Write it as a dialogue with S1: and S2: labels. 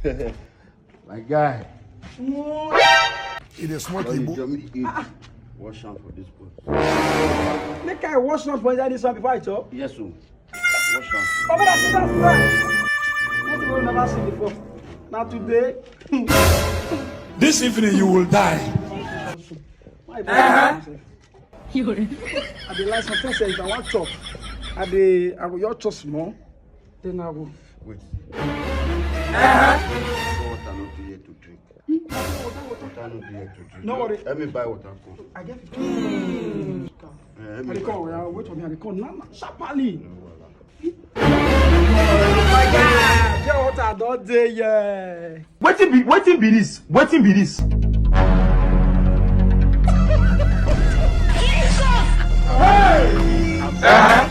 S1: My guy.
S2: It is smoky.
S1: Wash hand for this pot.
S3: Make I wash hand for inside this one before I chop.
S1: Yes, sir. Wash hand.
S3: Papa, that's right. Not the one never seen before. Now today.
S2: This evening you will die.
S3: I dey like something say if I want chop, I go your chop small, then I go.
S1: Wait. Water not here to drink. Water not here to drink.
S3: No worry.
S1: Let me buy water.
S3: I get it. I dey come. Wait for me. I dey come. Nah, sharply. Oh my God! Your water don't dey here.
S4: Wetin be this? Wetin be this?
S3: Hey!